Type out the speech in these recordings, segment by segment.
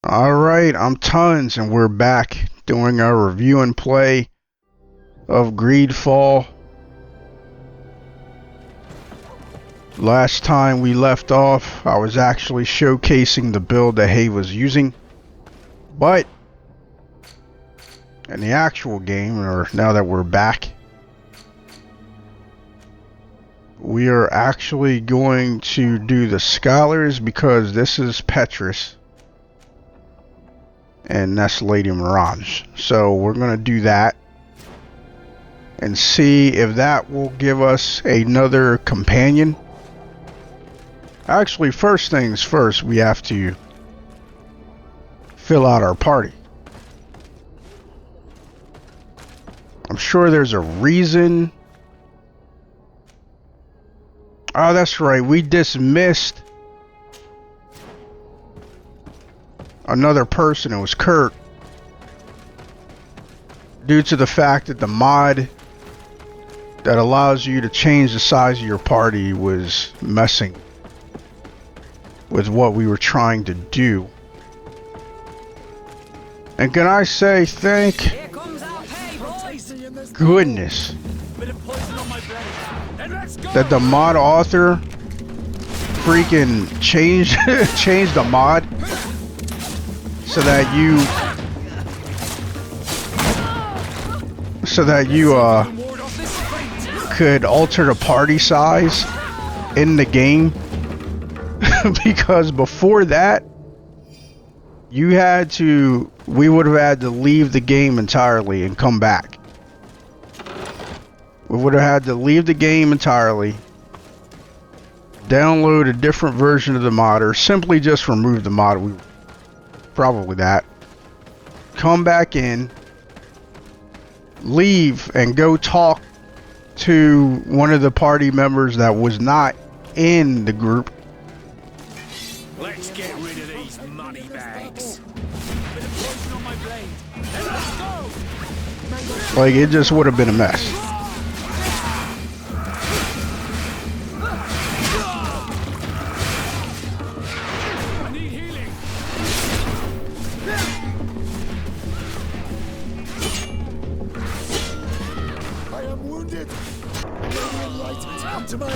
Alright, I'm Tons, and we're back doing our review and play of GreedFall. Last time we left off, I was actually showcasing the build that Haeva was using. But in the actual game, or now that we're back, we are actually going to do the Scholars because this is Petrus and that's Lady Mirage. So we're going to do that and see if that will give us another companion. Actually, first things first, we have to fill out our party. I'm sure there's a reason. Oh, that's right. We dismissed another person. It was Kurt, due to the fact that the mod that allows you to change the size of your party was messing with what we were trying to do. And can I say thank goodness that the mod author freaking changed changed the mod so that you could alter the party size in the game. Because before that, we would have had to leave the game entirely and come back. We would have had to leave the game entirely, download a different version of the mod, or simply just remove the mod. Probably that. Come back in, leave, and go talk to one of the party members that was not in the group. Let's get rid of these money bags. Bit of poison on my blade. Let's go. Like, it just would have been a mess. I need healing. I am wounded. Come to my...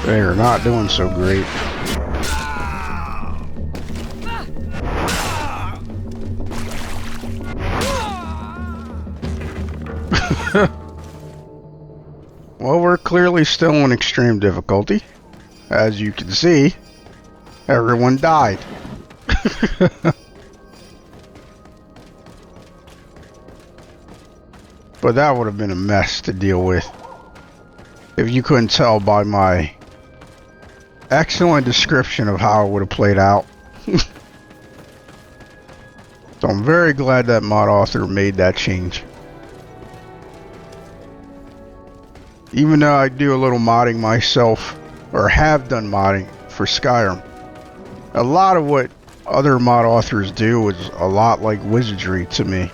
They are not doing so great. Well, we're clearly still in extreme difficulty. As you can see, everyone died. But that would have been a mess to deal with, if you couldn't tell by my excellent description of how it would have played out. So I'm very glad that mod author made that change. Even though I do a little modding myself, or have done modding for Skyrim, a lot of what other mod authors do is a lot like wizardry to me.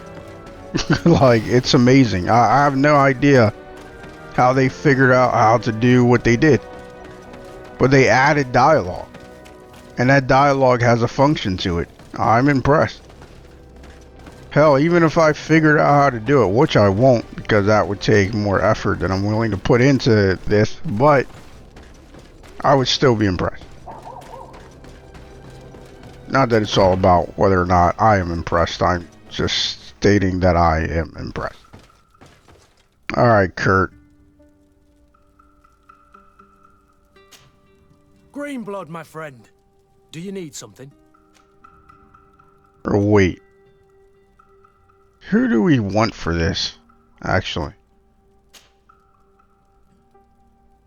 Like, it's amazing. I have no idea how they figured out how to do what they did. But they added dialogue, and that dialogue has a function to it. I'm impressed. Hell, even if I figured out how to do it, which I won't, because that would take more effort than I'm willing to put into this, but I would still be impressed. Not that it's all about whether or not I am impressed. I'm just stating that I am impressed. Alright, Kurt. Greenblood, my friend. Do you need something? Or wait. Who do we want for this, actually?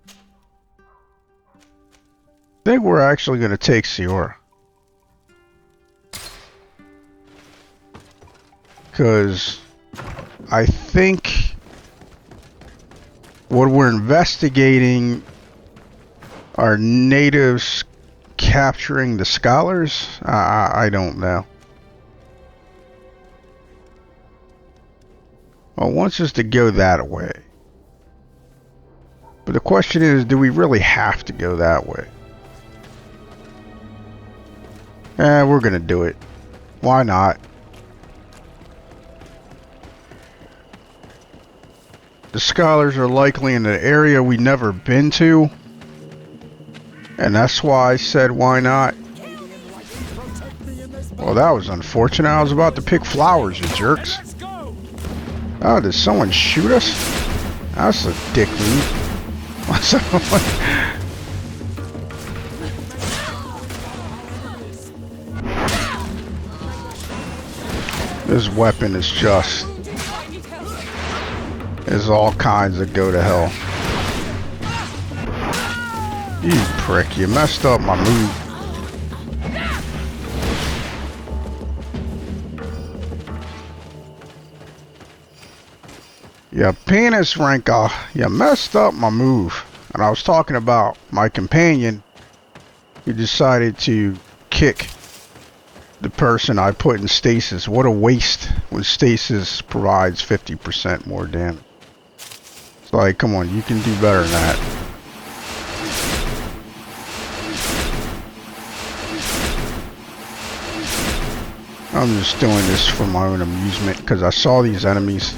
I think we're actually going to take Siora. Because I think what we're investigating are natives capturing the Scholars. I don't know. Well, wants us to go that way. But the question is, do we really have to go that way? We're gonna do it. Why not? The scholars are likely in an area we never been to. And that's why I said why not. Well, that was unfortunate. I was about to pick flowers, you jerks. Oh, did someone shoot us? That's a dick move. This weapon is just... There's all kinds of go to hell. You prick, you messed up my move. Yeah, penis rancor, you messed up my move. And I was talking about my companion who decided to kick the person I put in stasis. What a waste when stasis provides 50% more damage. It's like, come on, you can do better than that. I'm just doing this for my own amusement because I saw these enemies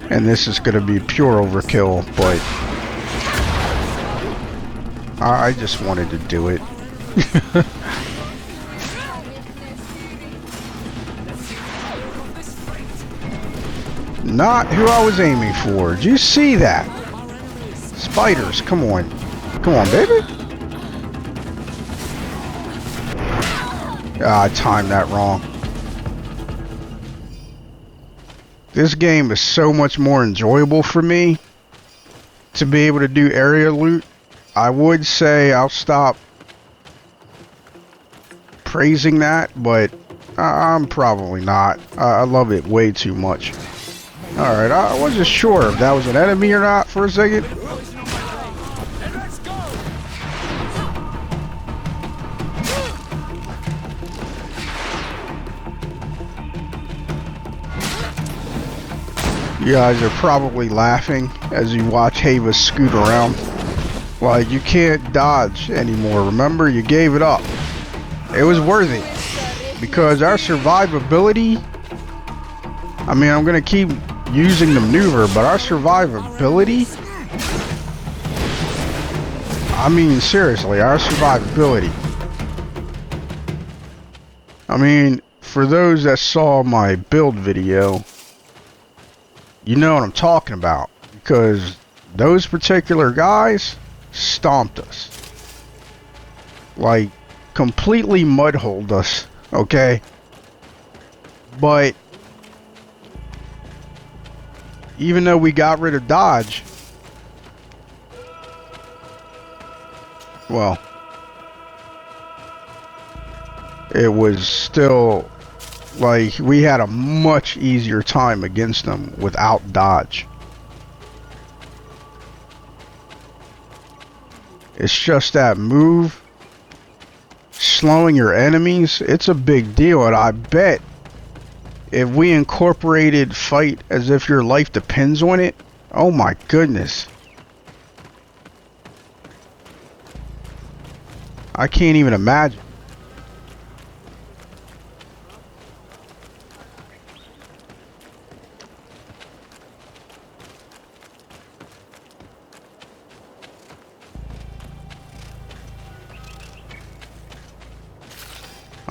and this is going to be pure overkill, but I just wanted to do it. Not who I was aiming for. Did you see that? Spiders, come on. Come on, baby. Ah, I timed that wrong. This game is so much more enjoyable for me to be able to do area loot. I would say I'll stop praising that, but I'm probably not. I love it way too much. Alright, I wasn't sure if that was an enemy or not for a second. You guys are probably laughing as you watch Haeva scoot around. Like, you can't dodge anymore. Remember, you gave it up. It was worth it. Because our survivability... I mean, I'm going to keep using the maneuver, but our survivability... I mean, seriously, our survivability. I mean, for those that saw my build video... You know what I'm talking about, because those particular guys stomped us. Like, completely mudholed us, okay? But, even though we got rid of dodge, well, it was still... Like, we had a much easier time against them without dodge. It's just that move, slowing your enemies, it's a big deal. And I bet if we incorporated fight as if your life depends on it, oh my goodness. I can't even imagine.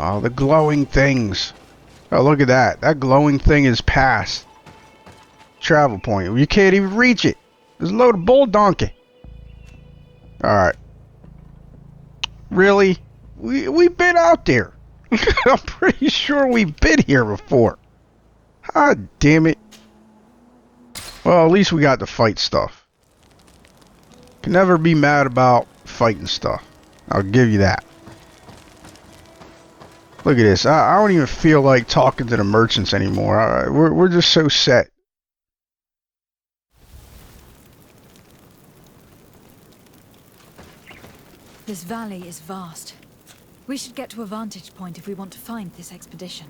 Oh, the glowing things. Oh, look at that. That glowing thing is past travel point. You can't even reach it. There's a load of bull donkey. Alright. Really? We've been out there. I'm pretty sure we've been here before. God damn it. Well, at least we got to fight stuff. Can never be mad about fighting stuff. I'll give you that. Look at this. I don't even feel like talking to the merchants anymore. We're just so set. This valley is vast. We should get to a vantage point if we want to find this expedition.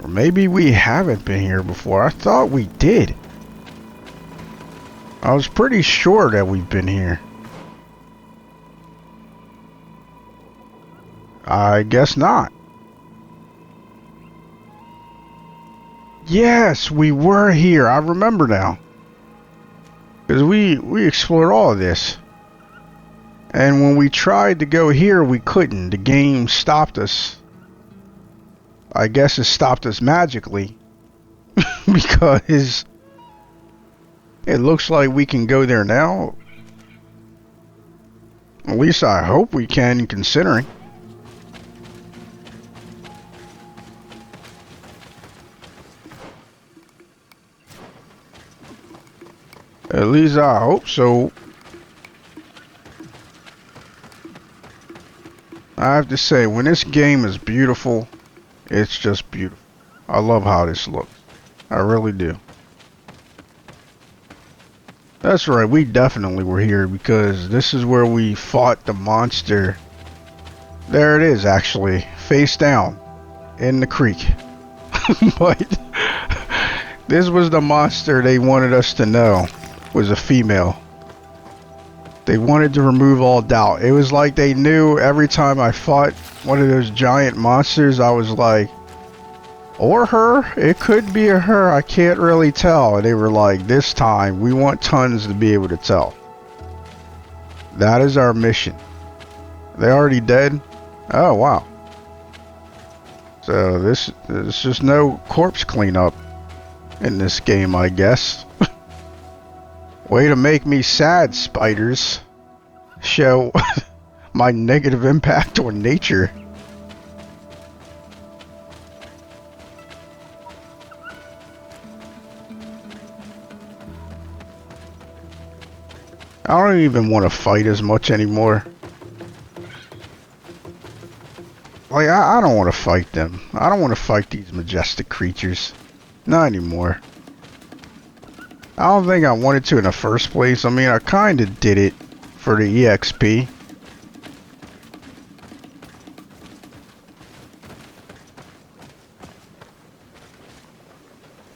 Or maybe we haven't been here before. I thought we did. I was pretty sure that we've been here. I guess not. Yes, we were here. I remember now. Because we explored all of this. And when we tried to go here, we couldn't. The game stopped us. I guess it stopped us magically. Because it looks like we can go there now. At least I hope we can, considering. At least I hope so. I have to say, when this game is beautiful, it's just beautiful. I love how this looks. I really do. That's right, we definitely were here because this is where we fought the monster. There it is, actually, face down in the creek. But this was the monster they wanted us to know was a female. They wanted to remove all doubt. It was like they knew every time I fought one of those giant monsters, I was like, or her, it could be a her, I can't really tell. And they were like, this time we want tons to be able to tell. That is our mission. They already dead? Oh wow. So this is just no corpse cleanup in this game, I guess. Way to make me sad, spiders. Show my negative impact on nature. I don't even want to fight as much anymore. Like, I don't want to fight them. I don't want to fight these majestic creatures. Not anymore. I don't think I wanted to in the first place. I mean, I kind of did it for the EXP.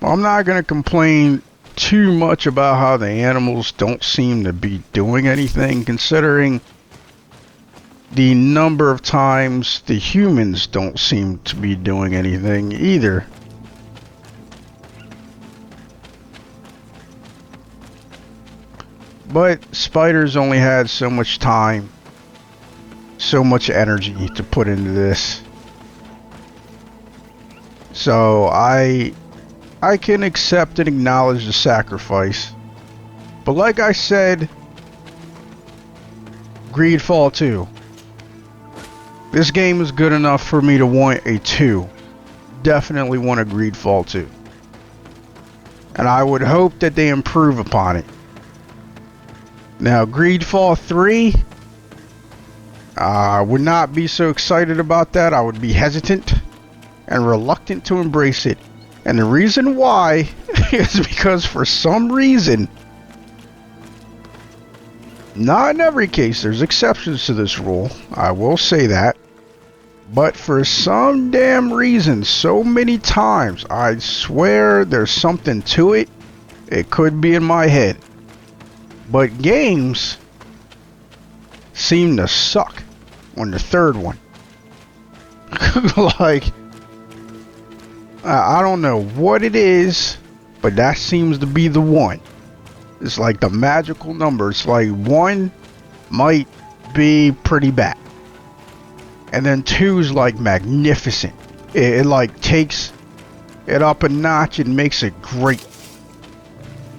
Well, I'm not going to complain too much about how the animals don't seem to be doing anything, considering the number of times the humans don't seem to be doing anything either. But spiders only had so much time, so much energy to put into this. So I can accept and acknowledge the sacrifice. But like I said, GreedFall 2. This game is good enough for me to want a 2. Definitely want a GreedFall 2. And I would hope that they improve upon it. Now, GreedFall 3, I would not be so excited about that. I would be hesitant and reluctant to embrace it. And the reason why is because for some reason, not in every case, there's exceptions to this rule, I will say that. But for some damn reason, so many times, I swear there's something to it. It could be in my head. But games seem to suck on the third one. Like, I don't know what it is, but that seems to be the one. It's like the magical number. It's like 1 might be pretty bad. And then 2's like magnificent. It like takes it up a notch and makes it great.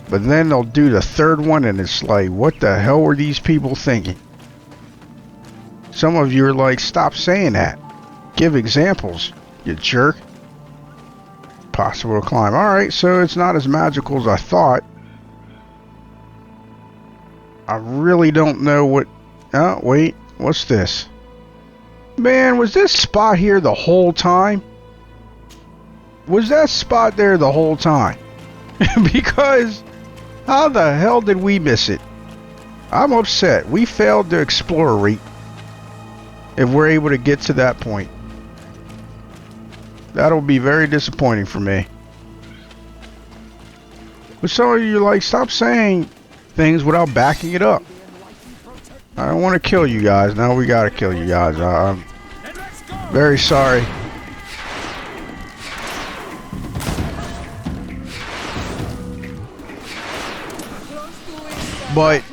But then they'll do the third one and it's like, what the hell were these people thinking? Some of you are like, stop saying that. Give examples, you jerk. Possible to climb. Alright, so it's not as magical as I thought. I really don't know what... Oh, wait. What's this? Man, was this spot here the whole time? Was that spot there the whole time? Because... how the hell did we miss it? I'm upset. We failed to explorate if we're able to get to that point. That'll be very disappointing for me. But some of you like, stop saying things without backing it up. I don't want to kill you guys. Now we gotta kill you guys. I'm very sorry. But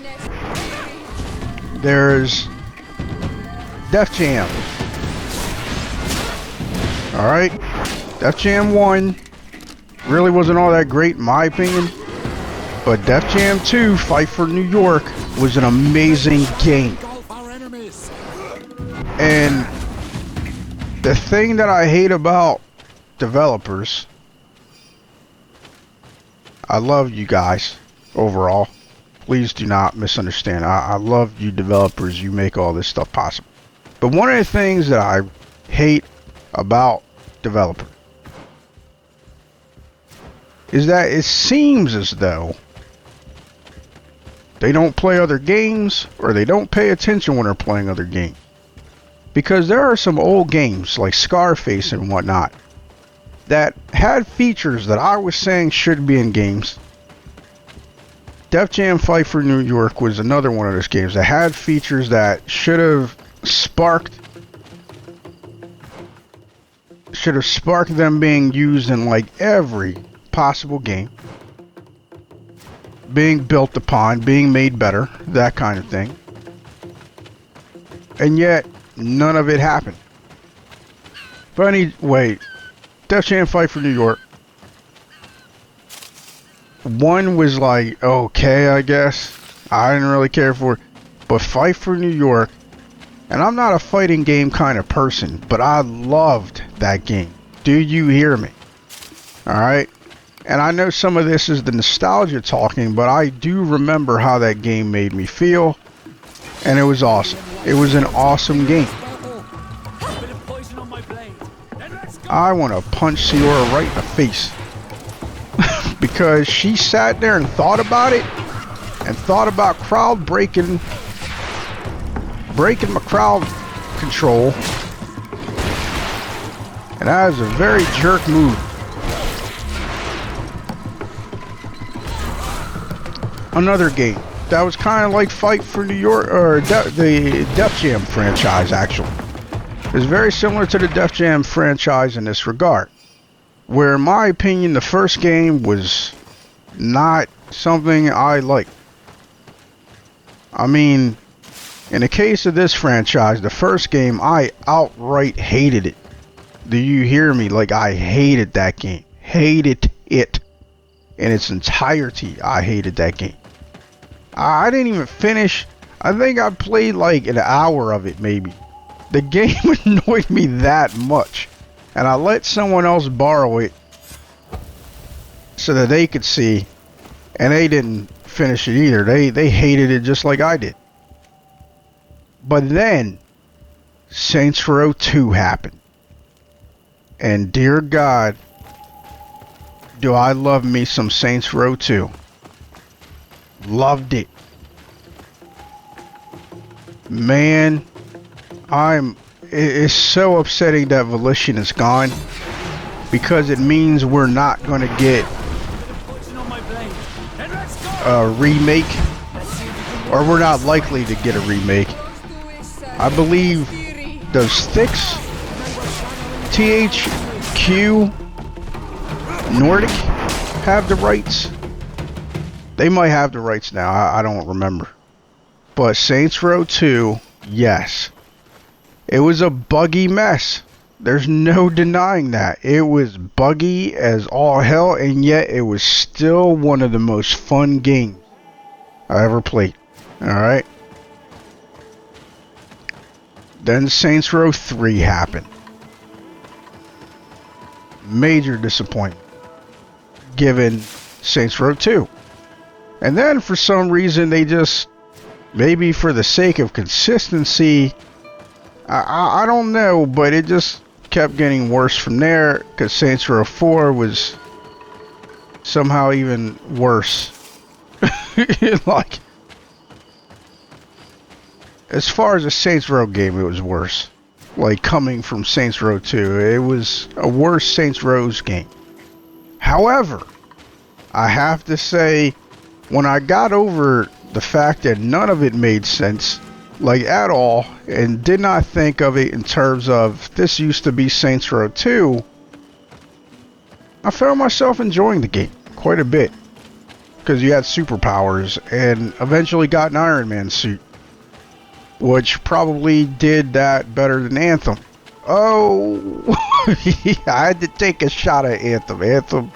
there's Def Jam. Alright. Def Jam 1 really wasn't all that great in my opinion. But Def Jam 2, Fight for New York, was an amazing game. And the thing that I hate about developers, I love you guys overall. Please do not misunderstand. I love you developers. You make all this stuff possible. But one of the things that I hate about developers is that it seems as though they don't play other games, or they don't pay attention when they're playing other games. Because there are some old games like Scarface and whatnot that had features that I was saying should be in games. Def Jam Fight for New York was another one of those games that had features that should have sparked them being used in like every possible game, being built upon, being made better, that kind of thing. And yet none of it happened. But anyway, Def Jam Fight for New York 1 was like, okay, I guess. I didn't really care for it. But Fight for New York, and I'm not a fighting game kind of person, but I loved that game. Do you hear me? Alright? And I know some of this is the nostalgia talking, but I do remember how that game made me feel. And it was awesome. It was an awesome game. I want to punch Siora right in the face. Because she sat there and thought about it, and thought about crowd breaking my crowd control, and that is a very jerk move. Another game that was kind of like Fight for New York, or the Def Jam franchise actually. It was very similar to the Def Jam franchise in this regard. Where, in my opinion, the first game was not something I liked. I mean, in the case of this franchise, the first game, I outright hated it. Do you hear me? Like, I hated that game. Hated it. In its entirety, I hated that game. I didn't even finish. I think I played like an hour of it, maybe. The game annoyed me that much. And I let someone else borrow it so that they could see, and they didn't finish it either. They hated it just like I did. But then Saints Row 2 happened. And dear God, do I love me some Saints Row 2. Loved it. Man, it's so upsetting that Volition is gone, because it means we're not going to get a remake, or we're not likely to get a remake. I believe does Styx, THQ Nordic have the rights? They might have the rights now. I don't remember. But Saints Row 2, yes. It was a buggy mess. There's no denying that. It was buggy as all hell, and yet it was still one of the most fun games I ever played. Alright? Then Saints Row 3 happened. Major disappointment, given Saints Row 2. And then for some reason they just, maybe for the sake of consistency, I don't know, but it just kept getting worse from there, because Saints Row 4 was somehow even worse. Like, as far as a Saints Row game, it was worse. Like, coming from Saints Row 2, it was a worse Saints Row's game. However, I have to say, when I got over the fact that none of it made sense, like at all, and did not think of it in terms of this used to be Saints Row 2, I found myself enjoying the game quite a bit. Because you had superpowers and eventually got an Iron Man suit, which probably did that better than Anthem. Oh, I had to take a shot at Anthem.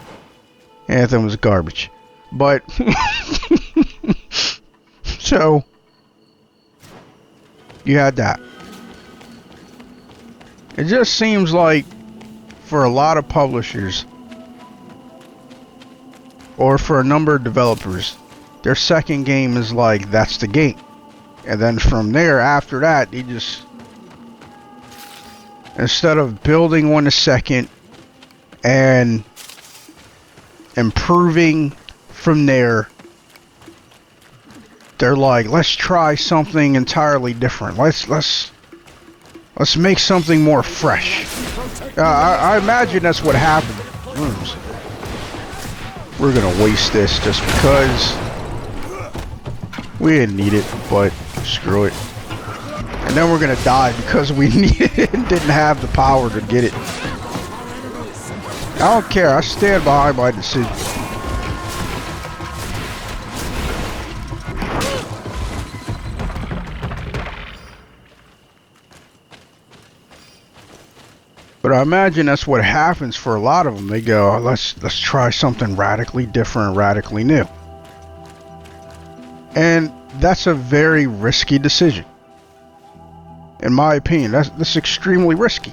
Anthem was garbage. But, so, you had that. It just seems like, for a lot of publishers, or for a number of developers, their second game is like, that's the game. And then from there, after that, they just, instead of building on the second and improving from there, they're like, let's try something entirely different. Let's make something more fresh. I imagine that's what happened. We're gonna waste this just because we didn't need it, but screw it. And then we're gonna die because we needed it and didn't have the power to get it. I don't care. I stand behind my decision. But I imagine that's what happens for a lot of them. They go, oh, let's try something radically different, radically new. And that's a very risky decision. In my opinion, that's extremely risky.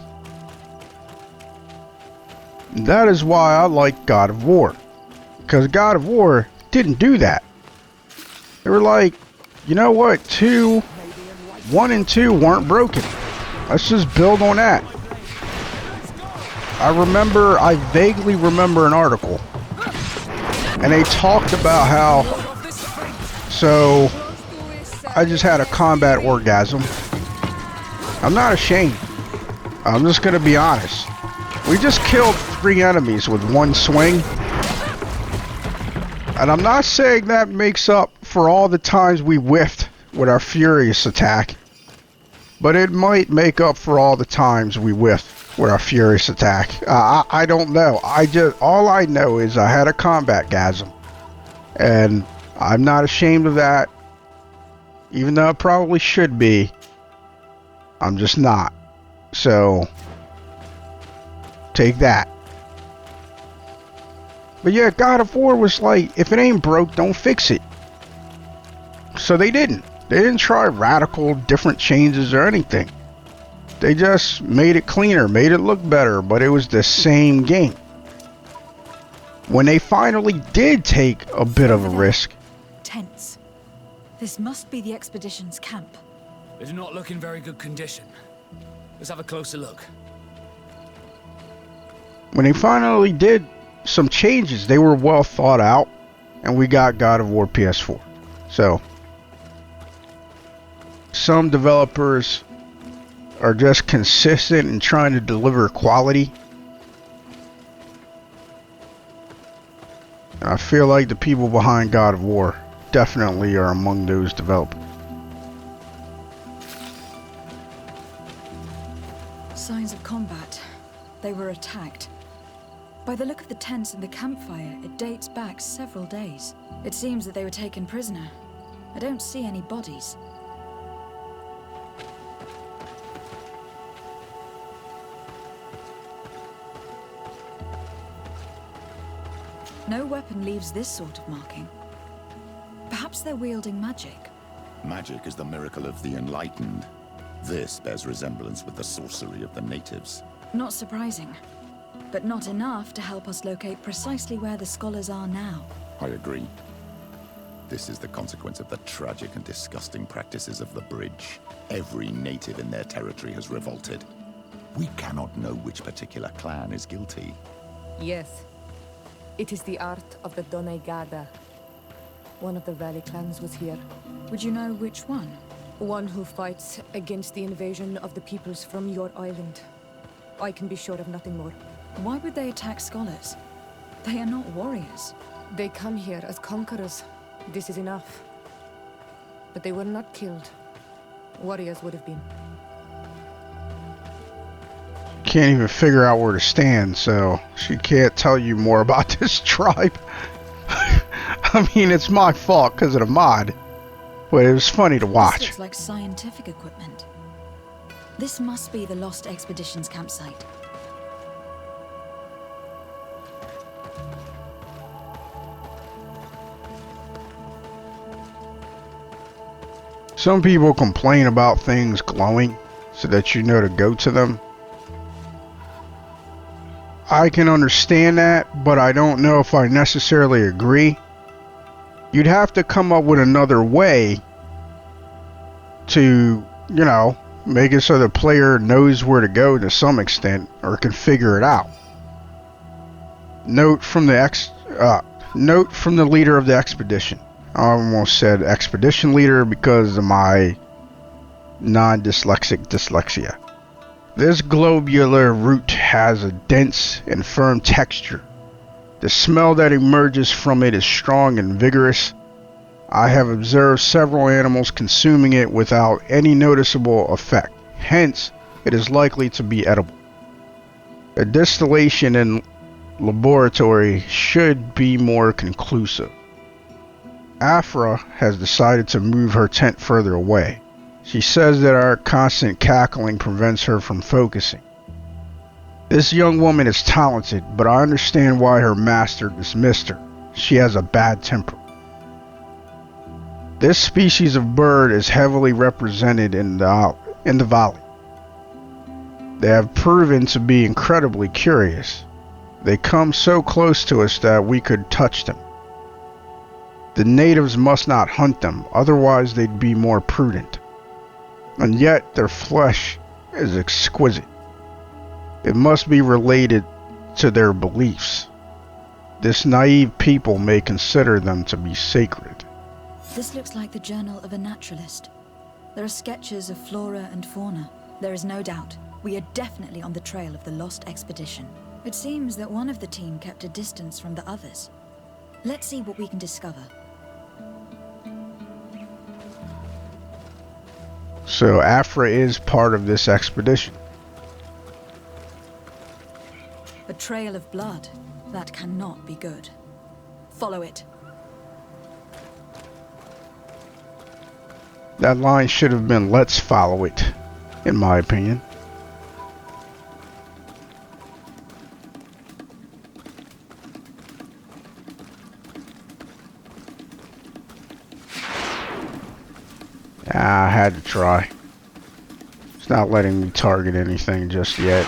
That is why I like God of War. Because God of War didn't do that. They were like, you know what, 1 and 2 weren't broken. Let's just build on that. I vaguely remember an article, and they talked about how, so, I just had a combat orgasm. I'm not ashamed. I'm just gonna be honest. We just killed 3 enemies with 1 swing. And I'm not saying that makes up for all the times we whiffed with our furious attack. But it might make up for all the times we whiffed with our furious attack. I don't know. All I know is I had a combat gasm. And I'm not ashamed of that. Even though I probably should be. I'm just not. So, take that. But yeah, God of War was like, if it ain't broke, don't fix it. So they didn't. They didn't try radical different changes or anything. They just made it cleaner, made it look better, but it was the same game. When they finally did take a bit of a risk. Tents. This must be the expedition's camp. They do not look in very good condition. Let's have a closer look. When they finally did some changes, they were well thought out, and we got God of War PS4. So, some developers are just consistent in trying to deliver quality. And I feel like the people behind God of War definitely are among those developers. Signs of combat. They were attacked. By the look of the tents and the campfire, it dates back several days. It seems that they were taken prisoner. I don't see any bodies. No weapon leaves this sort of marking. Perhaps they're wielding magic. Magic is the miracle of the enlightened. This bears resemblance with the sorcery of the natives. Not surprising, but not enough to help us locate precisely where the scholars are now. I agree. This is the consequence of the tragic and disgusting practices of the Bridge. Every native in their territory has revolted. We cannot know which particular clan is guilty. Yes. It is the art of the Donegada. One of the Valley clans was here. Would you know which one? One who fights against the invasion of the peoples from your island. I can be sure of nothing more. Why would they attack scholars? They are not warriors. They come here as conquerors. This is enough. but they were not killed. Warriors would have been. Can't even figure out where to stand, so she can't tell you more about this tribe. I mean, it's my fault because of the mod, but it was funny to This watch. looks like scientific equipment. This must be the Lost Expedition's campsite. Some people complain about things glowing so that you know to go to them. I can understand that, but I don't know if I necessarily agree. You'd have to come up with another way to, you know, make it so the player knows where to go to some extent or can figure it out. Note from the leader of the expedition. I almost said expedition leader because of my non-dyslexic dyslexia. This globular root has a dense and firm texture. The smell that emerges from it is strong and vigorous. I have observed several animals consuming it without any noticeable effect. Hence, it is likely to be edible. A distillation in laboratory should be more conclusive. Afra has decided to move her tent further away. She says that our constant cackling prevents her from focusing. This young woman is talented, but I understand why her master dismissed her. She has a bad temper. This species of bird is heavily represented in the valley. They have proven to be incredibly curious. They come so close to us that we could touch them. The natives must not hunt them, otherwise they'd be more prudent. And yet their flesh is exquisite. It must be related to their beliefs. This naive people may consider them to be sacred. This looks like the journal of a naturalist. There are sketches of flora and fauna. There is no doubt. We are definitely on the trail of the Lost Expedition. It seems that one of the team kept a distance from the others. Let's see what we can discover. So Afra is part of this expedition. A trail of blood. That cannot be good. Follow it. That line should have been "let's follow it," in my opinion. I had to try. It's not letting me target anything just yet.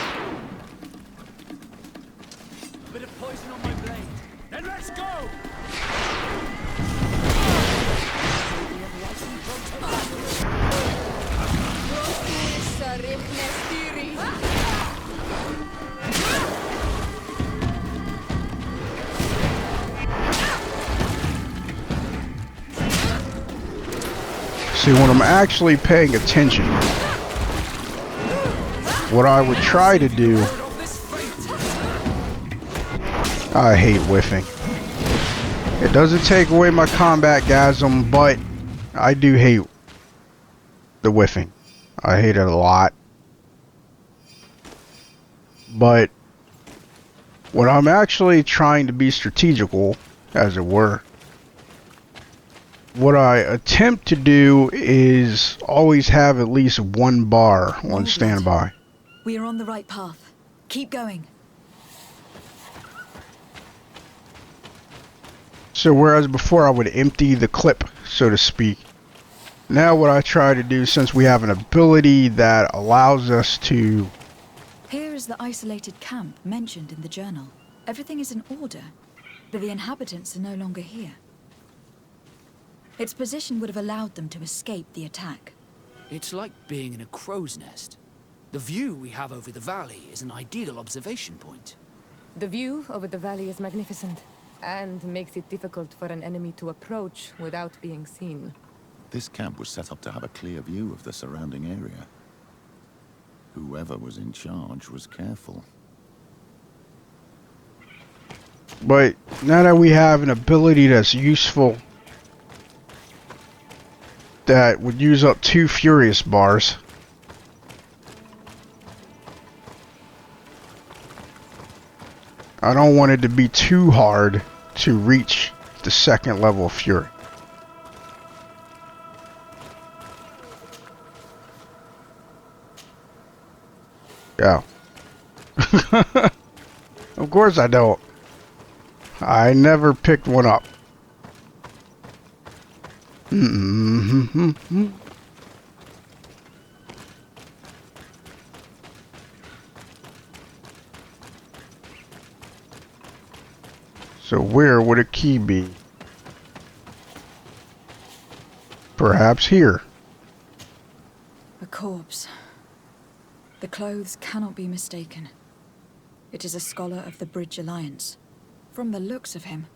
Bit of poison on my blade. Then let's go! See, when I'm actually paying attention, what I would try to do... I hate whiffing. It doesn't take away my combat-gasm, but I do hate the whiffing. I hate it a lot. But when I'm actually trying to be strategical, as it were, what I attempt to do is always have at least one bar on standby. We are on the right path. Keep going. So whereas before I would empty the clip, so to speak, now what I try to do, since we have an ability that allows us to... Here is the isolated camp mentioned in the journal. Everything is in order, but the inhabitants are no longer here. Its position would have allowed them to escape the attack. It's like being in a crow's nest. The view we have over the valley is an ideal observation point. The view over the valley is magnificent, and makes it difficult for an enemy to approach without being seen. This camp was set up to have a clear view of the surrounding area. Whoever was in charge was careful. But now that we have an ability that's useful that would use up 2 Furious bars. I don't want it to be too hard to reach the 2nd level of Fury. Yeah. Of course I don't. I never picked one up. So where would a key be? Perhaps here. A corpse. The clothes cannot be mistaken. It is a scholar of the Bridge Alliance. From the looks of him,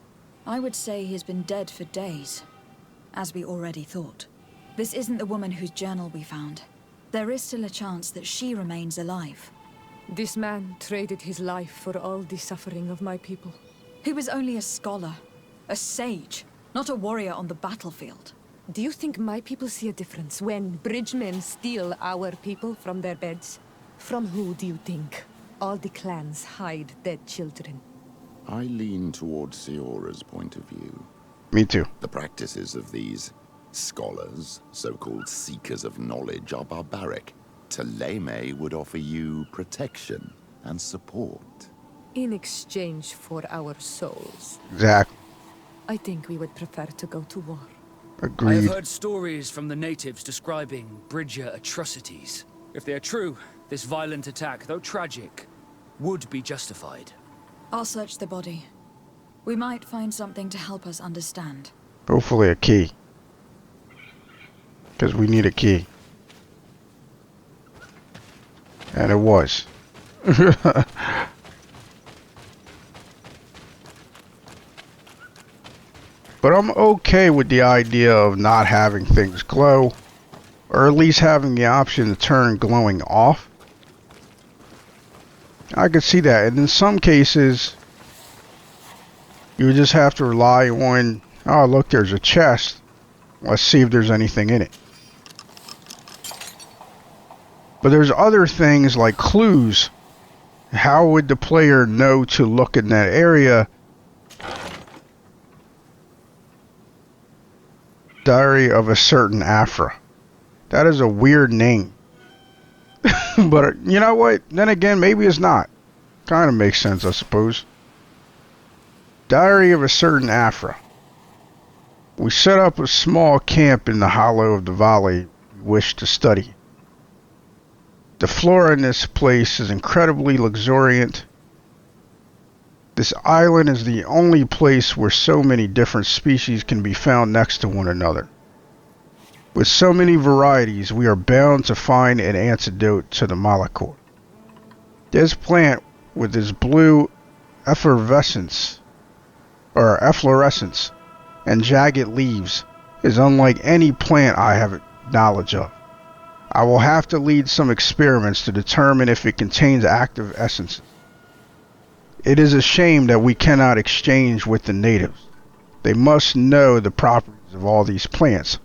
I would say he has been dead for days, as we already thought. This isn't the woman whose journal we found. There is still a chance that she remains alive. This man traded his life for all the suffering of my people. He was only a scholar, a sage, not a warrior on the battlefield. Do you think my people see a difference when bridgemen steal our people from their beds? From who do you think all the clans hide dead children? I lean towards Siora's point of view. Me too. The practices of these scholars, so-called seekers of knowledge, are barbaric. Taleme would offer you protection and support. In exchange for our souls. Exactly. I think we would prefer to go to war. I have Agreed. heard stories from the natives describing Bridger atrocities. If they are true, this violent attack, though tragic, would be justified. I'll search the body. We might find something to help us understand. Hopefully a key. Because we need a key. And it was. But I'm okay with the idea of not having things glow. Or at least having the option to turn glowing off. I could see that. And in some cases, you would just have to rely on, oh look, there's a chest. Let's see if there's anything in it. But there's other things like clues. How would the player know to look in that area? Diary of a Certain Afra. That is a weird name. But you know what? Then again, maybe it's not. Kind of makes sense, I suppose. Diary of a Certain Afra. We set up a small camp in the hollow of the valley we wish to study. The flora in this place is incredibly luxuriant. This island is the only place where so many different species can be found next to one another. With so many varieties, we are bound to find an antidote to the Malachor. This plant, with its blue efflorescence, and jagged leaves, is unlike any plant I have knowledge of. I will have to lead some experiments to determine if it contains active essences. It is a shame that we cannot exchange with the natives. They must know the properties of all these plants.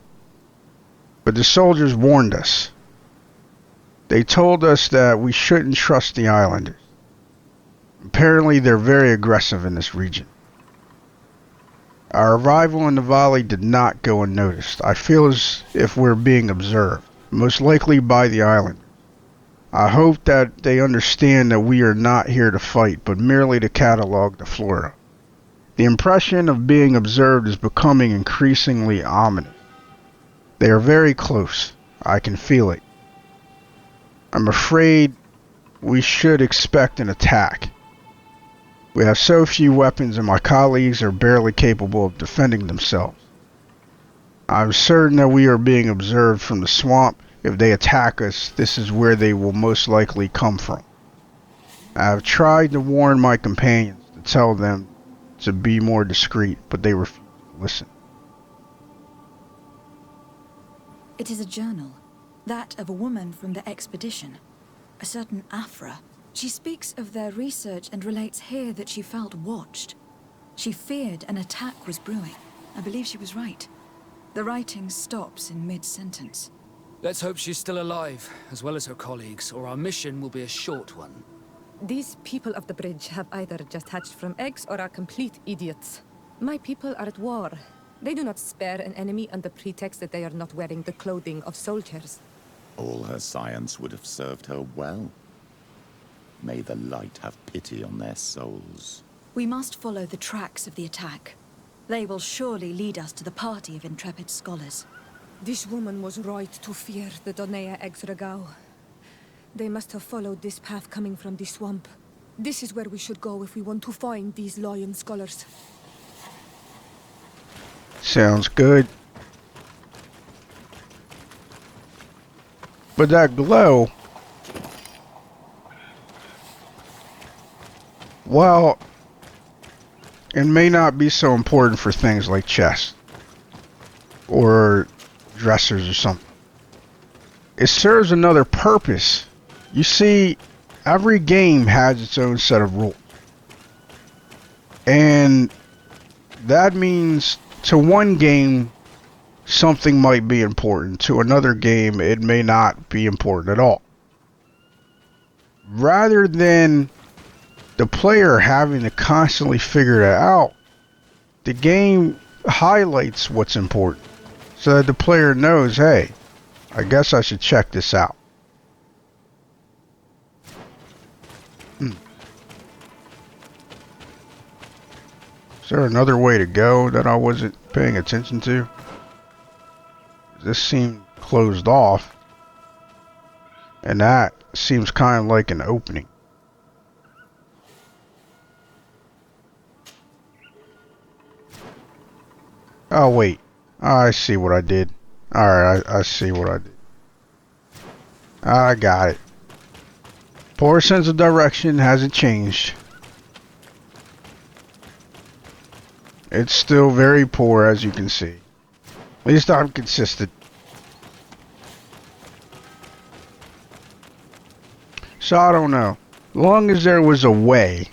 But the soldiers warned us. They told us that we shouldn't trust the islanders. Apparently they're very aggressive in this region. Our arrival in the valley did not go unnoticed. I feel as if we're being observed, most likely by the islanders. I hope that they understand that we are not here to fight, but merely to catalog the flora. The impression of being observed is becoming increasingly ominous. They are very close. I can feel it. I'm afraid we should expect an attack. We have so few weapons and my colleagues are barely capable of defending themselves. I'm certain that we are being observed from the swamp. If they attack us, this is where they will most likely come from. I have tried to warn my companions to tell them to be more discreet, but they refuse to listen. It is a journal. That of a woman from the expedition. A certain Afra. She speaks of their research and relates here that she felt watched. She feared an attack was brewing. I believe she was right. The writing stops in mid-sentence. Let's hope she's still alive, as well as her colleagues, or our mission will be a short one. These people of the bridge have either just hatched from eggs or are complete idiots. My people are at war. They do not spare an enemy on the pretext that they are not wearing the clothing of soldiers. All her science would have served her well. May the light have pity on their souls. We must follow the tracks of the attack. They will surely lead us to the party of intrepid scholars. This woman was right to fear the Donea Exregao. They must have followed this path coming from the swamp. This is where we should go if we want to find these lion scholars. Sounds good. But that glow... well, it may not be so important for things like chests. Or dressers or something. It serves another purpose. You see, every game has its own set of rules. And that means to one game, something might be important. To another game, it may not be important at all. Rather than the player having to constantly figure that out, the game highlights what's important. So that the player knows, hey, I guess I should check this out. Is there another way to go that I wasn't paying attention to? This seemed closed off. And that seems kind of like an opening. Oh, wait. I see what I did. Alright, I see what I did. I got it. Poor sense of direction hasn't changed. It's still very poor, as you can see. At least I'm consistent. So I don't know. As long as there was a way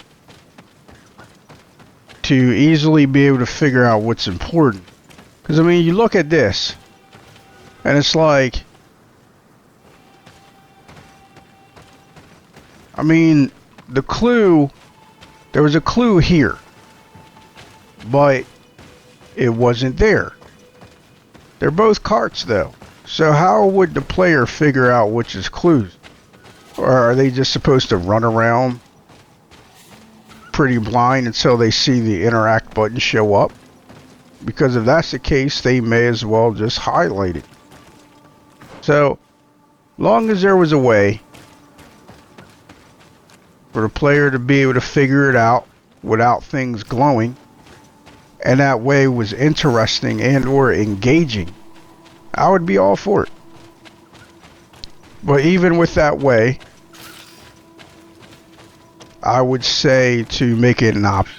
to easily be able to figure out what's important. Because, I mean, you look at this, and it's like, I mean, the clue, there was a clue here, but it wasn't there. They're both carts, though. So how would the player figure out which is clues? Or are they just supposed to run around pretty blind until they see the interact button show up? Because if that's the case, they may as well just highlight it. So, long as there was a way for the player to be able to figure it out without things glowing, and that way was interesting and or engaging, I would be all for it. But even with that way, I would say to make it an option.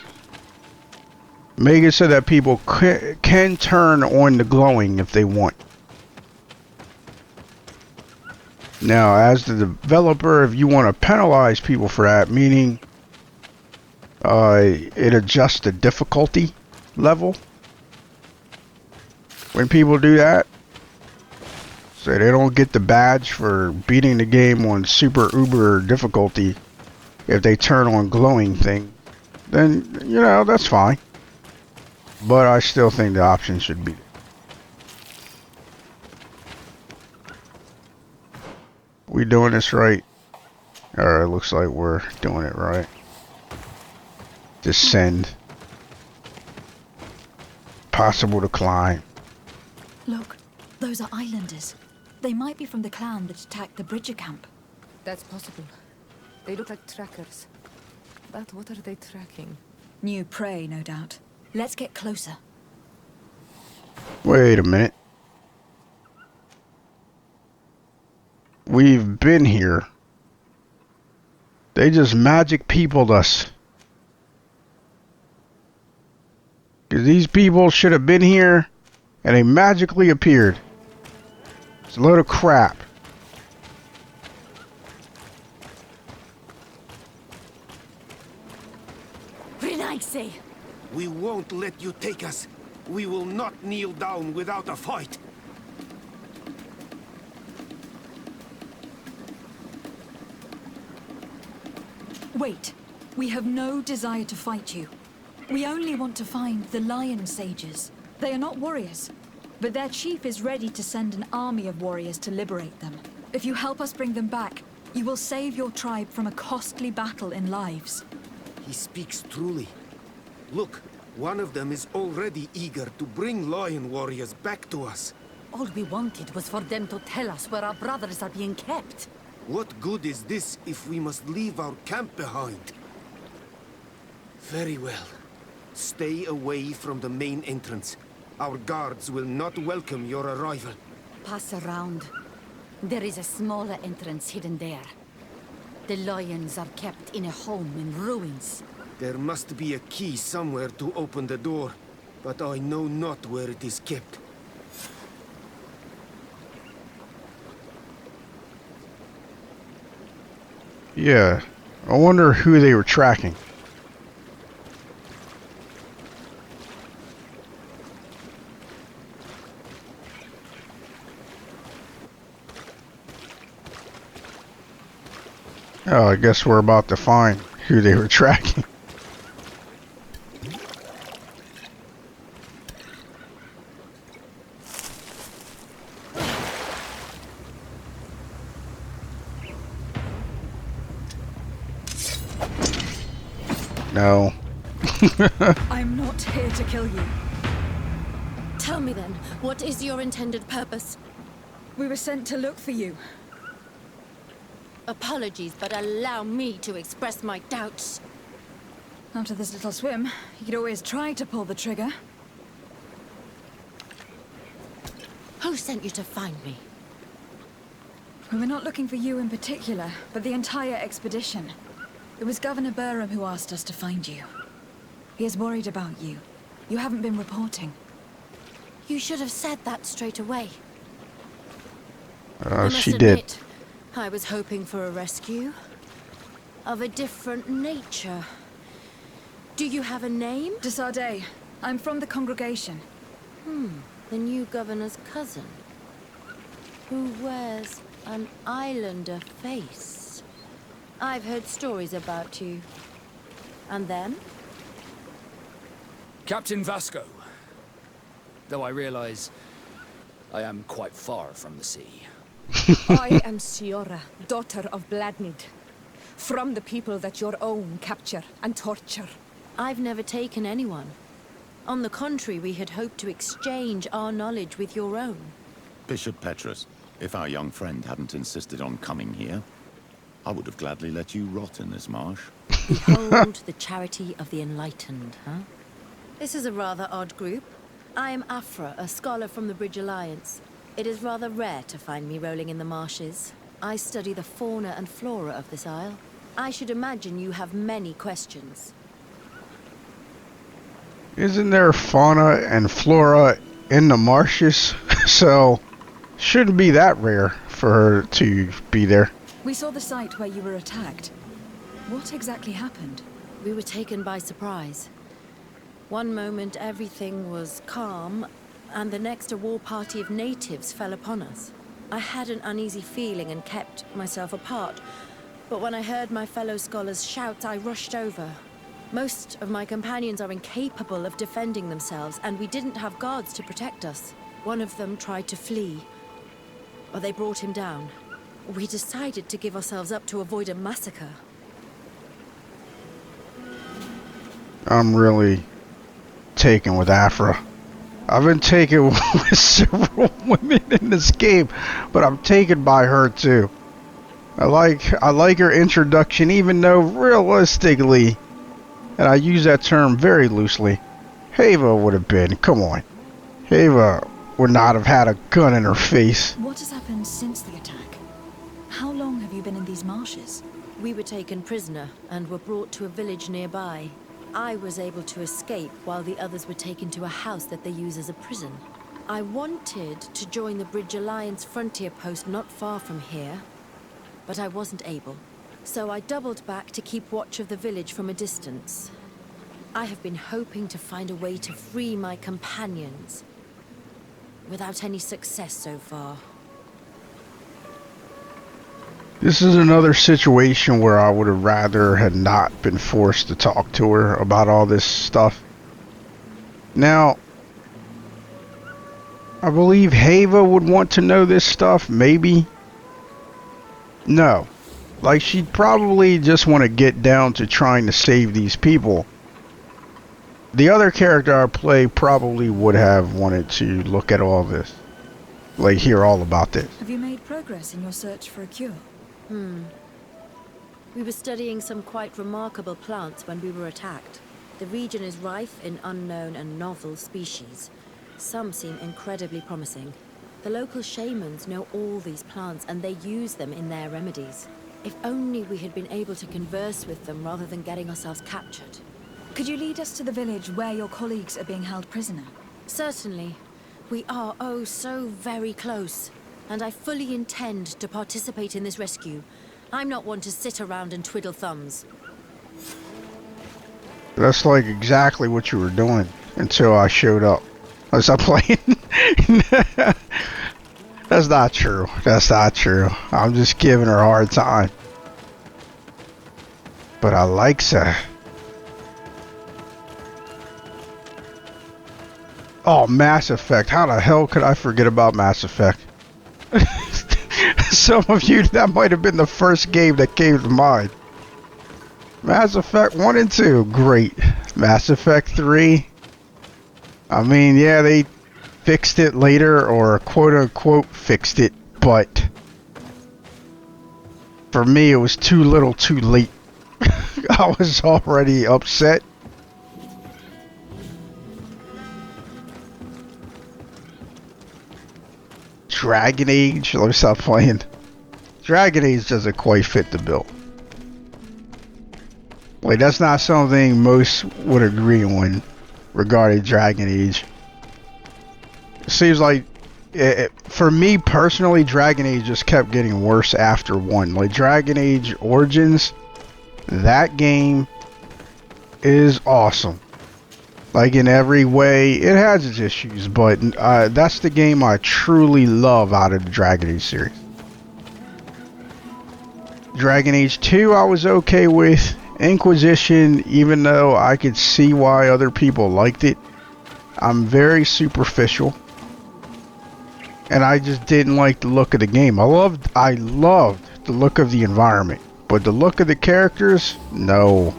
Make it so that people can turn on the glowing if they want. Now, as the developer, if you want to penalize people for that, meaning it adjusts the difficulty level when people do that, so they don't get the badge for beating the game on super uber difficulty if they turn on glowing thing, then, you know, that's fine. But I still think the option should be there. We doing this right? Alright, looks like we're doing it right. Descend. Possible to climb. Look, those are islanders. They might be from the clan that attacked the Bridger camp. That's possible. They look like trackers. But what are they tracking? New prey, no doubt. Let's get closer. Wait a minute. We've been here. They just magic peopled us. Because these people should have been here and they magically appeared. It's a load of crap. Renaise! We won't let you take us. We will not kneel down without a fight. Wait. We have no desire to fight you. We only want to find the Lion Sages. They are not warriors, but their chief is ready to send an army of warriors to liberate them. If you help us bring them back, you will save your tribe from a costly battle in lives. He speaks truly. Look, one of them is already eager to bring Lion warriors back to us. All we wanted was for them to tell us where our brothers are being kept. What good is this if we must leave our camp behind? Very well. Stay away from the main entrance. Our guards will not welcome your arrival. Pass around. There is a smaller entrance hidden there. The lions are kept in a home in ruins. There must be a key somewhere to open the door, but I know not where it is kept. Yeah, I wonder who they were tracking. Oh, I guess we're about to find who they were tracking. No. I'm not here to kill you. Tell me then, what is your intended purpose? We were sent to look for you. Apologies, but allow me to express my doubts. After this little swim, you could always try to pull the trigger. Who sent you to find me? We were not looking for you in particular, but the entire expedition. It was Governor Burham who asked us to find you. He is worried about you. You haven't been reporting. You should have said that straight away. I must She admit, did. I was hoping for a rescue. Of a different nature. Do you have a name? Desardet, I'm from the congregation. The new governor's cousin. Who wears an islander face. I've heard stories about you. And then? Captain Vasco. Though I realize I am quite far from the sea. I am Siora, daughter of Bladnid. From the people that your own capture and torture. I've never taken anyone. On the contrary, we had hoped to exchange our knowledge with your own. Bishop Petrus, if our young friend hadn't insisted on coming here, I would have gladly let you rot in this marsh. Behold the charity of the enlightened, huh? This is a rather odd group. I am Afra, a scholar from the Bridge Alliance. It is rather rare to find me rolling in the marshes. I study the fauna and flora of this isle. I should imagine you have many questions. Isn't there fauna and flora in the marshes? So, shouldn't be that rare for her to be there. We saw the site where you were attacked. What exactly happened? We were taken by surprise. One moment everything was calm, and the next a war party of natives fell upon us. I had an uneasy feeling and kept myself apart, but when I heard my fellow scholars shout, I rushed over. Most of my companions are incapable of defending themselves, and we didn't have guards to protect us. One of them tried to flee, but they brought him down. We decided to give ourselves up to avoid a massacre. I'm really taken with Afra. I've been taken with several women in this game, but I'm taken by her too. I like her introduction, even though realistically, and I use that term very loosely, Haeva would have been. Come on, Haeva would not have had a gun in her face. What has happened since the attack? How long have you been in these marshes? We were taken prisoner and were brought to a village nearby. I was able to escape while the others were taken to a house that they use as a prison. I wanted to join the Bridge Alliance frontier post not far from here, but I wasn't able. So I doubled back to keep watch of the village from a distance. I have been hoping to find a way to free my companions. Without any success so far. This is another situation where I would have rather had not been forced to talk to her about all this stuff. Now, I believe Haeva would want to know this stuff, maybe? No. Like, she'd probably just want to get down to trying to save these people. The other character I play probably would have wanted to look at all this. Like, hear all about this. Have you made progress in your search for a cure? We were studying some quite remarkable plants when we were attacked. The region is rife in unknown and novel species. Some seem incredibly promising. The local shamans know all these plants and they use them in their remedies. If only we had been able to converse with them rather than getting ourselves captured. Could you lead us to the village where your colleagues are being held prisoner? Certainly. We are oh so very close. And I fully intend to participate in this rescue. I'm not one to sit around and twiddle thumbs. That's like exactly what you were doing until I showed up. I was playing. That's not true. That's not true. I'm just giving her a hard time. But I like her. Oh, Mass Effect. How the hell could I forget about Mass Effect? Some of you, that might have been the first game that came to mind. Mass Effect 1 and 2, great. Mass Effect 3, I mean, yeah, they fixed it later, or quote-unquote fixed it, but for me, it was too little too late. I was already upset. Dragon Age, let me stop playing. Dragon Age doesn't quite fit the bill. Like, that's not something most would agree on regarding Dragon Age. It seems like, for me personally, Dragon Age just kept getting worse after 1. Like, Dragon Age Origins, that game is awesome. Like, in every way, it has its issues, but that's the game I truly love out of the Dragon Age series. Dragon Age 2 I was okay with. Inquisition, even though I could see why other people liked it, I'm very superficial. And I just didn't like the look of the game. I loved the look of the environment, but the look of the characters, no.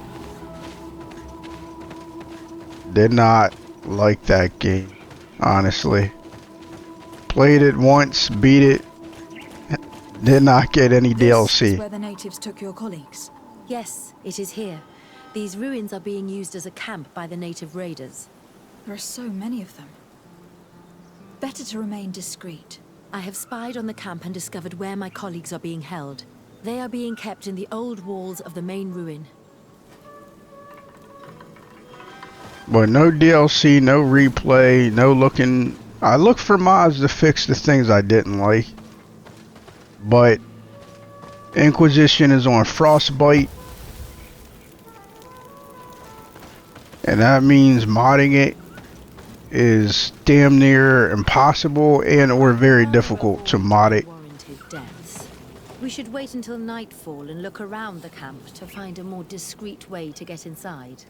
Did not like that game, honestly. Played it once, beat it, did not get any DLC. This is where the natives took your colleagues? Yes, it is here. These ruins are being used as a camp by the native raiders. There are so many of them. Better to remain discreet. I have spied on the camp and discovered where my colleagues are being held. They are being kept in the old walls of the main ruin. But no DLC, no replay, no looking. I looked for mods to fix the things I didn't like. But Inquisition is on Frostbite. And that means modding it is damn near impossible and or very difficult to mod it. Warranted deaths. We should wait until nightfall and look around the camp to find a more discreet way to get inside.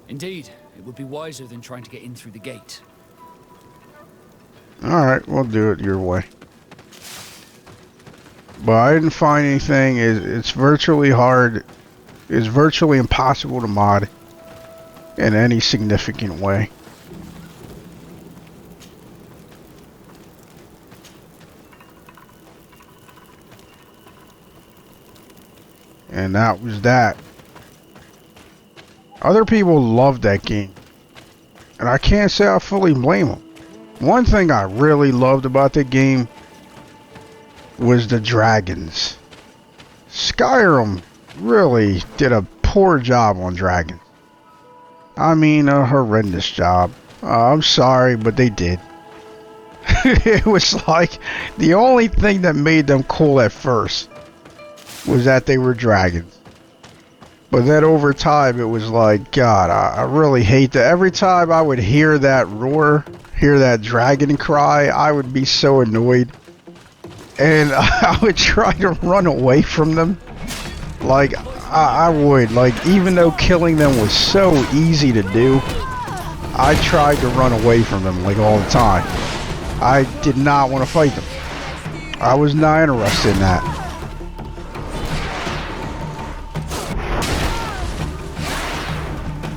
Indeed, it would be wiser than trying to get in through the gate. Alright, we'll do it your way. But I didn't find anything. It's virtually hard. It's virtually impossible to mod in any significant way. And that was that. Other people love that game. And I can't say I fully blame them. One thing I really loved about the game was the dragons. Skyrim really did a poor job on dragons. I mean, a horrendous job. I'm sorry, but they did. It was like the only thing that made them cool at first was that they were dragons. But then over time, it was like, God, I really hate that. Every time I would hear that roar, hear that dragon cry, I would be so annoyed. And I would try to run away from them. Like, I would. Like, even though killing them was so easy to do, I tried to run away from them, like, all the time. I did not want to fight them. I was not interested in that.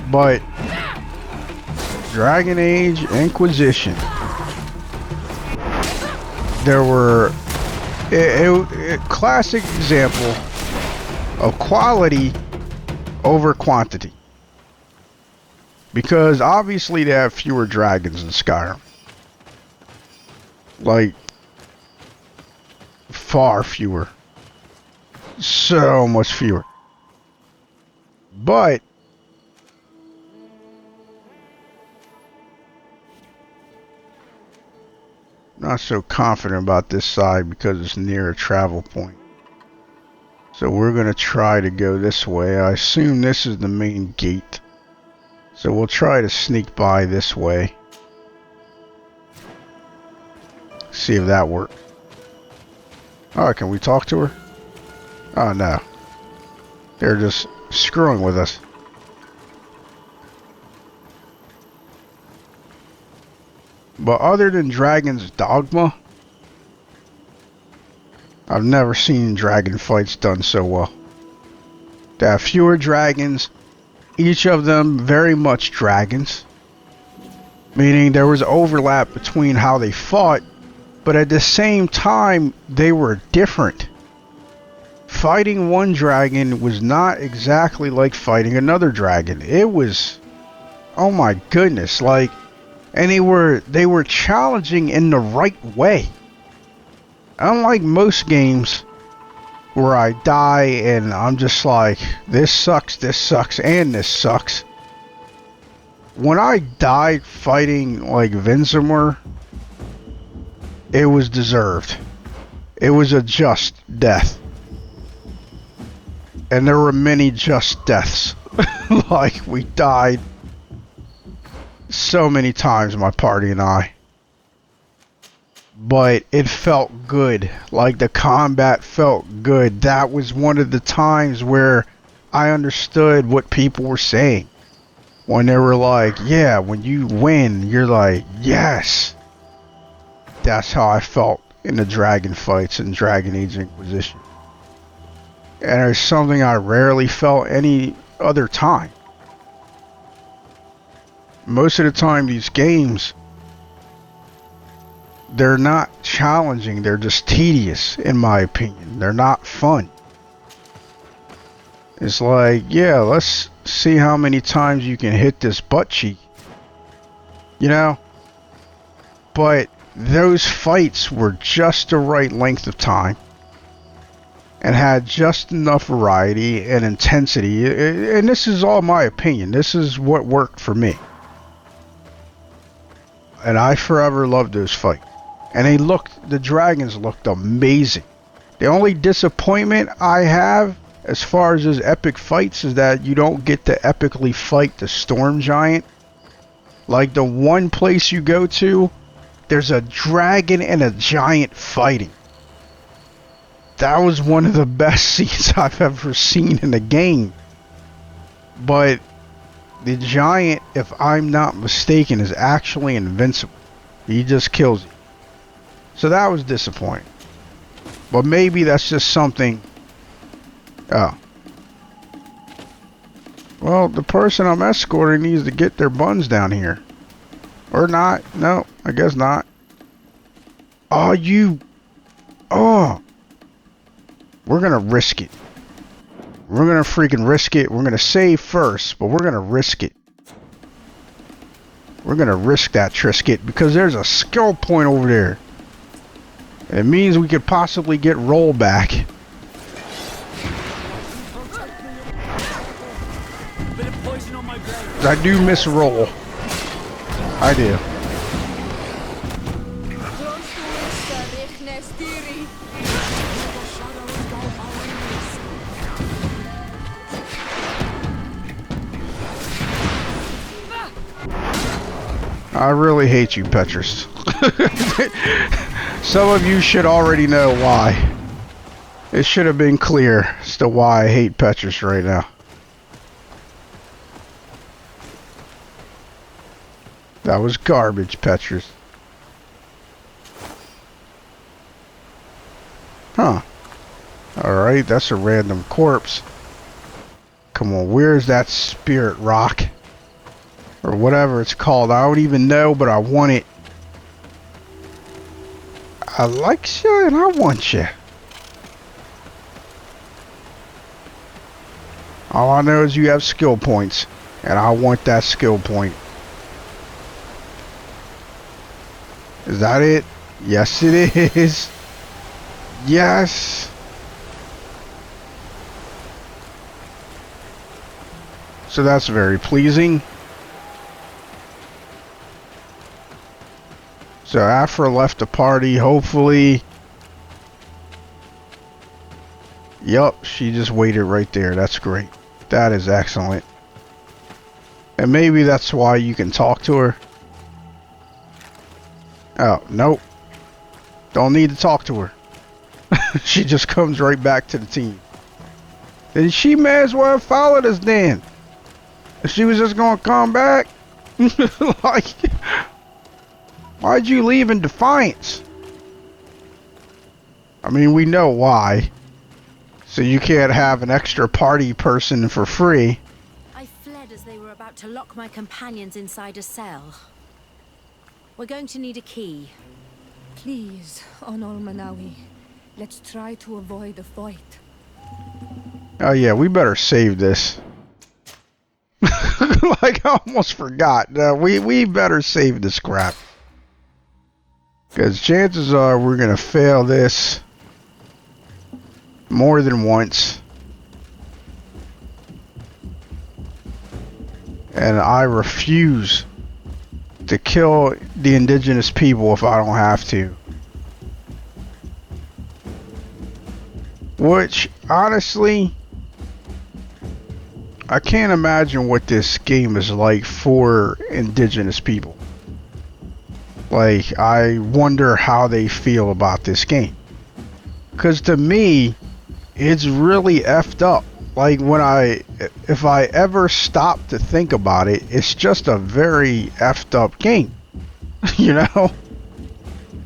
But Dragon Age Inquisition, there were a classic example of quality over quantity, because obviously they have fewer dragons in Skyrim, like far fewer, so much fewer, but not so confident about this side because it's near a travel point. So we're going to try to go this way. I assume this is the main gate. So we'll try to sneak by this way. See if that works. Oh, can we talk to her? Oh, no. They're just screwing with us. But other than Dragon's Dogma, I've never seen dragon fights done so well. They have fewer dragons, each of them very much dragons, meaning there was overlap between how they fought, but at the same time they were different. Fighting one dragon was not exactly like fighting another dragon. It was, oh my goodness, like, and they were challenging in the right way. Unlike most games where I die and I'm just like, this sucks, and this sucks. When I died fighting like Vinsamur, it was deserved. It was a just death. And there were many just deaths. Like, we died so many times, my party and I. But it felt good. Like, the combat felt good. That was one of the times where I understood what people were saying. When they were like, yeah, when you win, you're like, yes. That's how I felt in the dragon fights in Dragon Age Inquisition. And it's something I rarely felt any other time. Most of the time, these games, they're not challenging, they're just tedious, in my opinion. They're not fun. It's like, yeah, let's see how many times you can hit this butt cheek. You know? But those fights were just the right length of time and had just enough variety and intensity. And this is all my opinion. This is what worked for me. And I forever loved those fights. And the dragons looked amazing. The only disappointment I have as far as those epic fights is that you don't get to epically fight the storm giant. Like, the one place you go to, there's a dragon and a giant fighting. That was one of the best scenes I've ever seen in a game. But the giant, if I'm not mistaken, is actually invincible. He just kills you. So that was disappointing. But maybe that's just something... Oh. Well, the person I'm escorting needs to get their buns down here. Or not. No, I guess not. Oh, you... Oh. We're gonna risk it. We're gonna freaking risk it. We're gonna save first, but we're gonna risk it. We're gonna risk that Trisket because there's a skill point over there. It means we could possibly get rollback. I do miss roll. I do. I really hate you, Petrus. Some of you should already know why. It should have been clear as to why I hate Petrus right now. That was garbage, Petrus. Huh. Alright, that's a random corpse. Come on, where's that spirit rock? Or whatever it's called. I don't even know, but I want it. I like you and I want you. All I know is you have skill points. And I want that skill point. Is that it? Yes, it is. Yes. So that's very pleasing. So Afra left the party, hopefully. Yup, she just waited right there. That's great. That is excellent. And maybe that's why you can talk to her. Oh, nope. Don't need to talk to her. She just comes right back to the team. Then she may as well have followed us then. If she was just gonna come back. Like, why'd you leave in defiance? I mean, we know why. So you can't have an extra party person for free. I fled as they were about to lock my companions inside a cell. We're going to need a key. Please, Onol Manawi, let's try to avoid a fight. Oh yeah, we better save this. Like, I almost forgot. We better save this crap. Because chances are we're going to fail this more than once. And I refuse to kill the indigenous people if I don't have to. Which, honestly, I can't imagine what this game is like for indigenous people. Like, I wonder how they feel about this game. Because to me, it's really effed up. Like, if I ever stop to think about it, it's just a very effed up game. You know?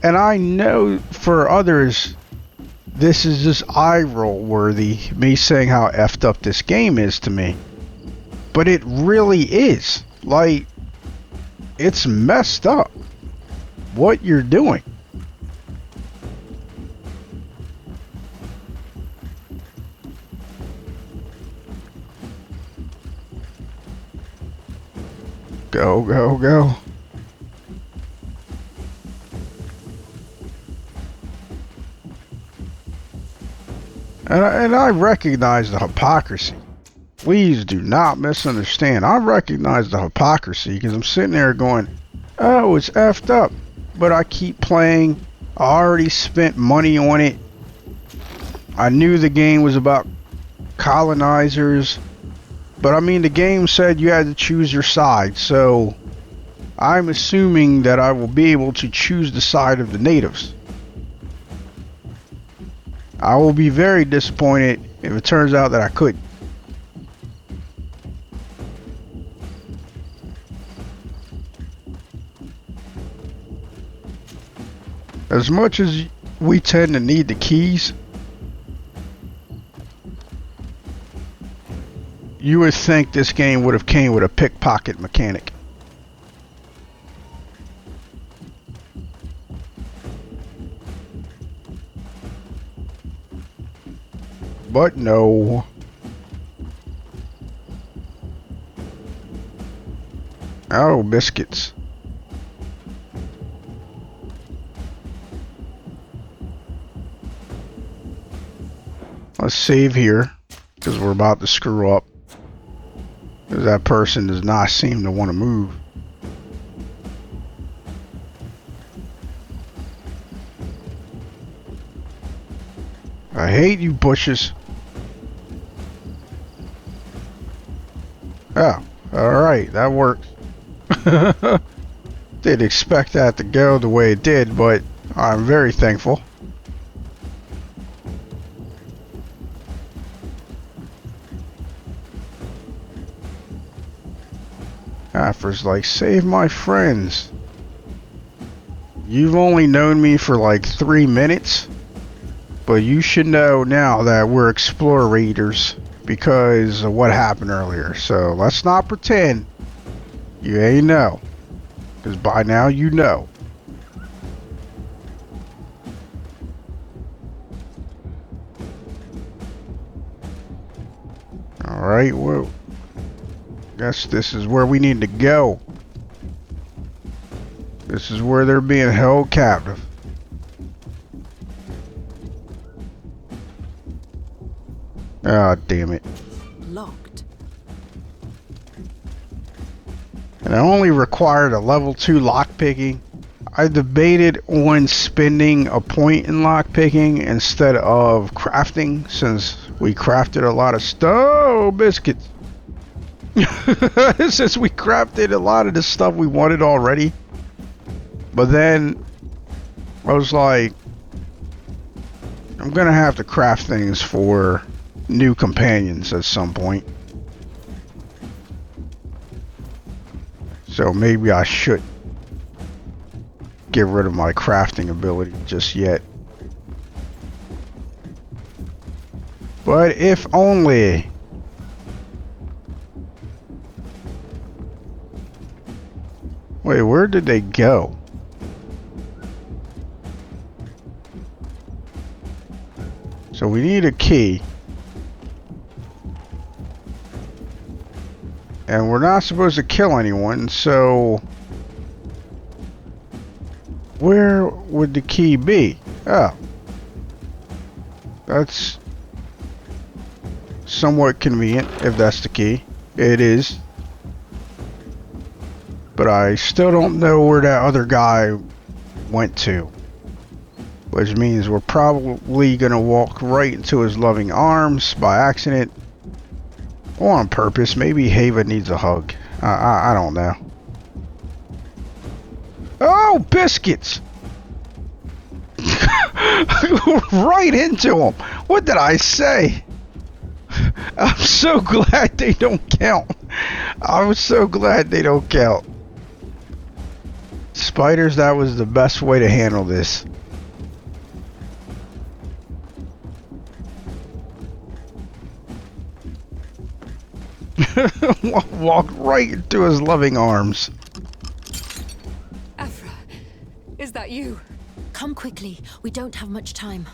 And I know for others, this is just eye roll worthy, me saying how effed up this game is to me. But it really is. Like, it's messed up what you're doing. Go, go, go. And I recognize the hypocrisy. Please do not misunderstand. I recognize the hypocrisy because I'm sitting there going, oh, it's effed up. But I keep playing. I already spent money on it. I knew the game was about colonizers. But I mean, the game said you had to choose your side. So I'm assuming that I will be able to choose the side of the natives. I will be very disappointed if it turns out that I couldn't. As much as we tend to need the keys, you would think this game would have came with a pickpocket mechanic. But no. Oh, biscuits. Let's save here, because we're about to screw up. Because that person does not seem to want to move. I hate you bushes. Oh, alright, that works. Didn't expect that to go the way it did, but I'm very thankful. Afra's like, save my friends. You've only known me for like 3 minutes, but you should know now that we're explorators because of what happened earlier. So let's not pretend you ain't know, because by now you know. Alright, well, guess this is where we need to go. This is where they're being held captive. Ah, damn it. Locked. And it only required a level 2 lockpicking. I debated on spending a point in lockpicking instead of crafting, since we crafted a lot of stuff. Oh, biscuits. Since we crafted a lot of the stuff we wanted already. But then I was like, I'm gonna have to craft things for new companions at some point. So maybe I should get rid of my crafting ability just yet. But if only. Wait, where did they go? So we need a key. And we're not supposed to kill anyone, so where would the key be? Oh. That's somewhat convenient, if that's the key. It is. But I still don't know where that other guy went to. Which means we're probably going to walk right into his loving arms by accident. Or on purpose. Maybe Haeva needs a hug. I don't know. Oh, biscuits! Right into him. What did I say? I'm so glad they don't count. I'm so glad they don't count. Spiders, that was the best way to handle this. Walked right into his loving arms. Afra, is that you? Come quickly. We don't have much time.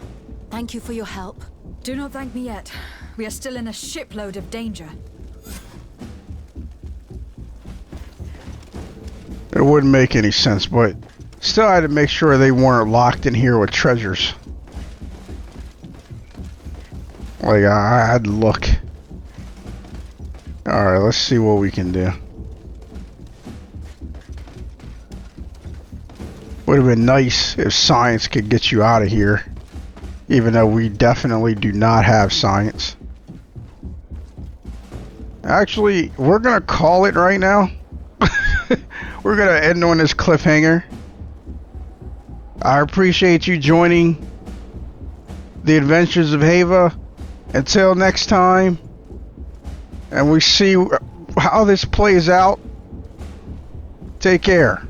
Thank you for your help. Do not thank me yet. We are still in a shipload of danger. It wouldn't make any sense, but still I had to make sure they weren't locked in here with treasures. Like, I had to look. Alright, let's see what we can do. Would have been nice if science could get you out of here. Even though we definitely do not have science. Actually, we're gonna call it right now. We're gonna end on this cliffhanger. I appreciate you joining the adventures of Haeva. Until next time. And we see how this plays out. Take care.